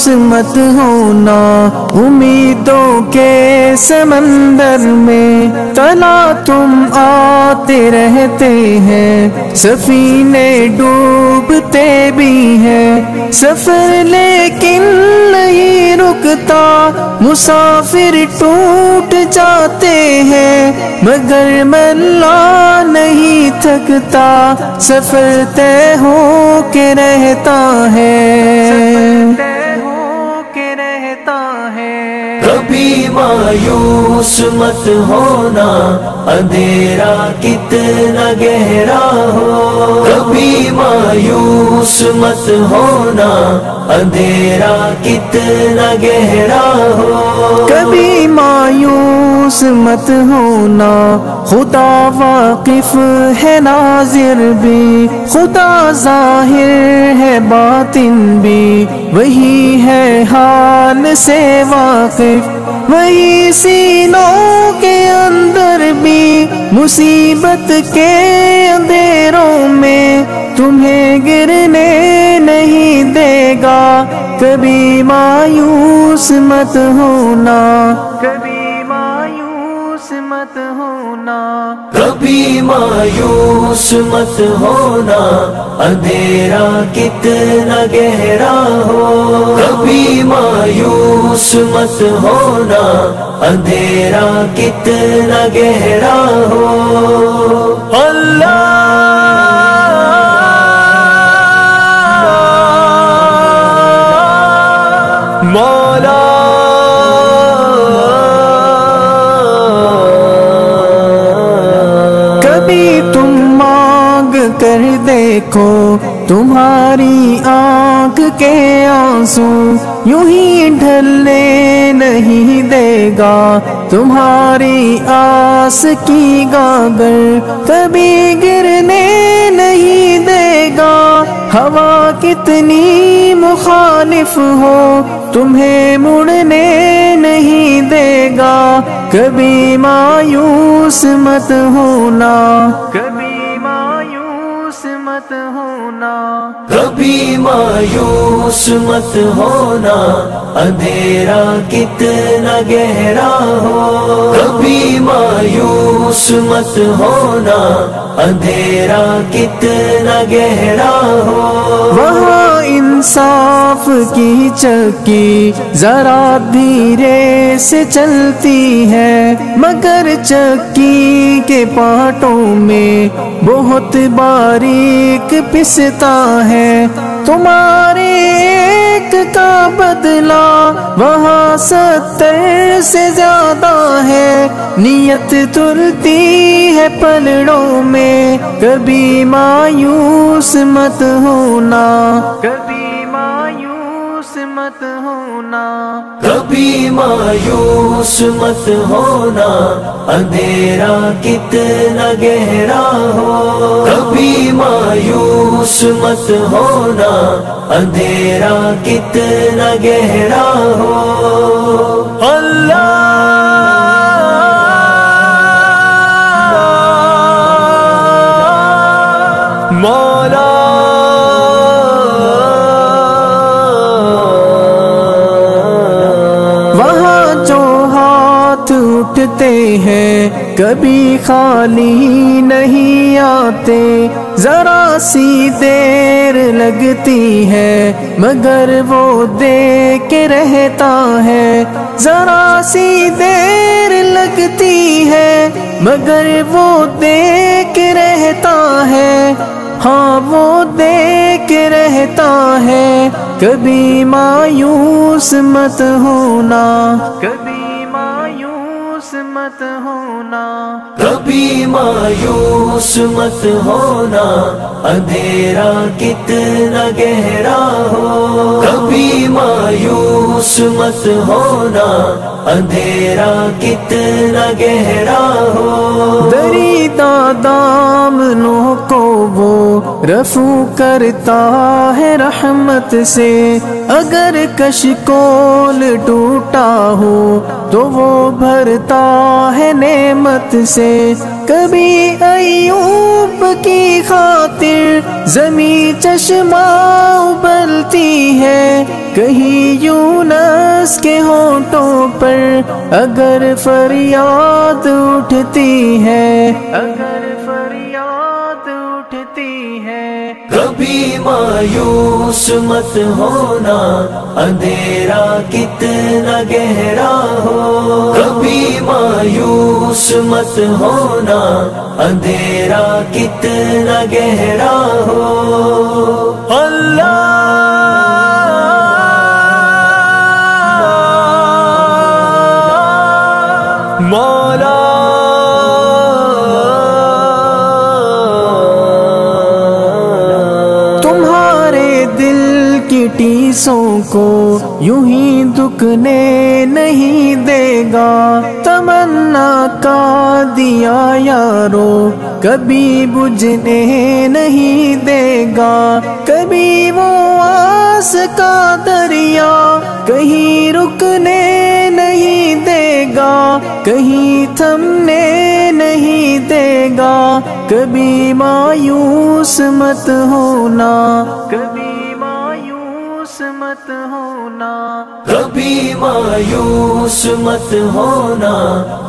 مت ہونا امیدوں کے سمندر میں، تلا تم آتے رہتے ہیں، سفینے ڈوبتے بھی ہیں، سفر لیکن نہیں رکتا، مسافر ٹوٹ جاتے ہیں، مگر ملا نہیں تھکتا، سفر طے ہو کے رہتا ہے، کبھی مایوس مت ہونا، اندھیرا کتنا گہرا ہو، کبھی مایوس مت ہونا، اندھیرا کتنا گہرا ہو، کبھی مایوس مت ہونا، خدا واقف ہے ناظر بھی، خدا ظاہر ہے باطن بھی، وہی ہے حال سے واقف، وہی سینوں کے اندر بھی، مصیبت کے اندھیروں میں تمہیں گرنے نہیں دے گا، کبھی مایوس مت ہونا، کبھی مایوس مت ہونا، کبھی مایوس مت ہونا، اندھیرا کتنا گہرا ہو، کبھی مایوس مت ہونا، اندھیرا کتنا گہرا ہو، اللہ مولا کبھی تم مانگ کر دیکھو، تمہاری آنکھ کے آنسو یوں ہی ڈھلنے نہیں دے گا، تمہاری آس کی گاگر کبھی گرنے نہیں دے گا، ہوا کتنی مخالف ہو تمہیں مڑنے نہیں دے گا، کبھی مایوس مت ہونا، کبھی مایوس مت ہونا، کبھی مایوس مت ہونا، اندھیرا کتنا گہرا ہو، کبھی مایوس مت ہونا، اندھیرا کتنا گہرا ہو، وہاں انصاف کی چکی ذرا دھیرے سے چلتی ہے، مگر چکی کے پانٹوں میں بہت باریک پستا ہے، تمہارے ایک کا بدلہ وہاں 70 سے زیادہ ہے، نیت تلتی ہے پلڑوں میں، کبھی مایوس مت ہونا، کبھی مایوس مت ہونا، کبھی مایوس مت ہونا، اندھیرا کتنا گہرا ہو، کبھی مایوس مت ہونا، اندھیرا کتنا گہرا ہو، اللہ مولا وہاں جو ہاتھ اٹھتے ہیں کبھی خالی نہیں آتے، ذرا سی دیر لگتی ہے مگر وہ دے کے رہتا ہے، ذرا سی دیر لگتی ہے مگر وہ دے کے رہتا ہے، ہاں وہ دے کے رہتا ہے، کبھی مایوس مت ہونا، کبھی مایوس مت ہونا، کبھی مایوس مت ہونا، اندھیرا کتنا گہرا ہو، کبھی مایوس مت ہونا، اندھیرا کتنا گہرا ہو، دریدہ دامنوں کو وہ رفو کرتا ہے رحمت سے، اگر کشکول ٹوٹا ہو تو وہ بھرتا ہے نعمت سے، کبھی ایوب کی خاطر زمیں چشمہ ابلتی ہے، کہیں یونس کے ہونٹوں پر اگر فریاد اٹھتی ہے، اگر فریاد اٹھتی ہے، کبھی مایوس مت ہونا اندھیرا کتنا گہرا ہو، کبھی مایوس مت ہونا اندھیرا کتنا گہرا ہو۔ اللہ مولا تمہارے دل کی ٹیسوں کو یوں ہی دکنے نہیں دے گا، تمنا کا دیا یارو کبھی بجھنے نہیں دے گا، کبھی وہ آس کا دریا کہیں رکنے نہیں دے گا، کہیں تھمنے نہیں دے گا، کبھی مایوس مت ہونا، کبھی مایوس مت ہونا، کبھی مایوس مت ہونا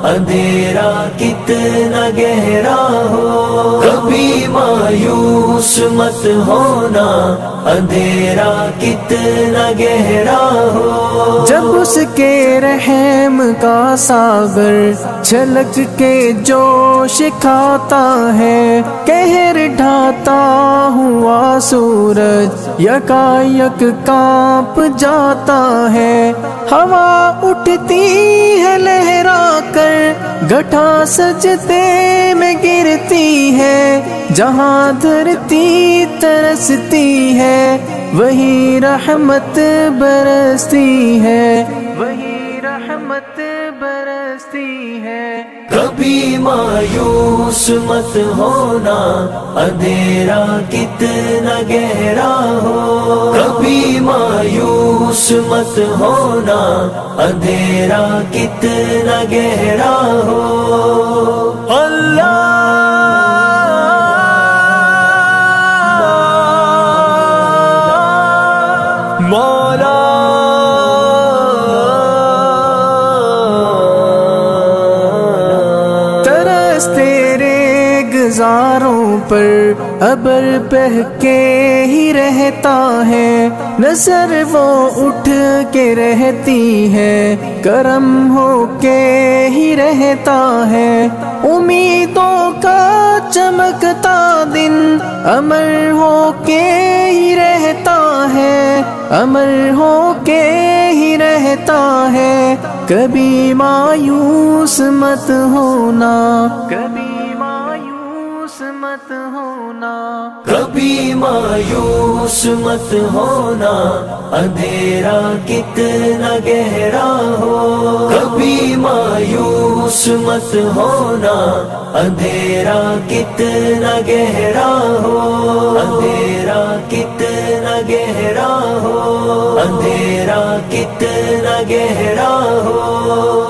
اندھیرا کتنا گہرا ہو، کبھی مایوس مت ہونا اندھیرا کتنا گہرا ہو۔ جب اس کے رحم کا ساگر چھلک کے جوش کھاتا ہے، قہر ڈھاتا ہوا سورج یکایک کانپ جاتا ہے، ہوا اٹھتی ہے لہرا کر گھٹا سجدے میں گرتی ہے، جہاں دھرتی ترستی ہے وہی رحمت برستی ہے، وہی رحمت برستی ہے۔ کبھی مایوس مت ہونا اندھیرا کتنا گہرا ہو، کبھی مایوس مت ہونا اندھیرا کتنا گہرا ہو۔ اللہ مولا ترس تیرے گزاروں پر ابر بہہ کے ہی رہتا ہے، نظر وہ اٹھ کے رہتی ہے، کرم ہو کے ہی رہتا ہے، امیدوں کا چمکتا دن امر ہو کے ہی رہتا ہے، امر ہو کے ہی رہتا ہے، کبھی مایوس مت ہونا، کبھی مایوس مت ہونا، کبھی مایوس مت ہونا اندھیرا کتنا گہرا ہو، کبھی مایوس مت ہونا اندھیرا کتنا گہرا ہو، اندھیرا کتنا گہرا ہو، اندھیرا کتنا گہرا ہو۔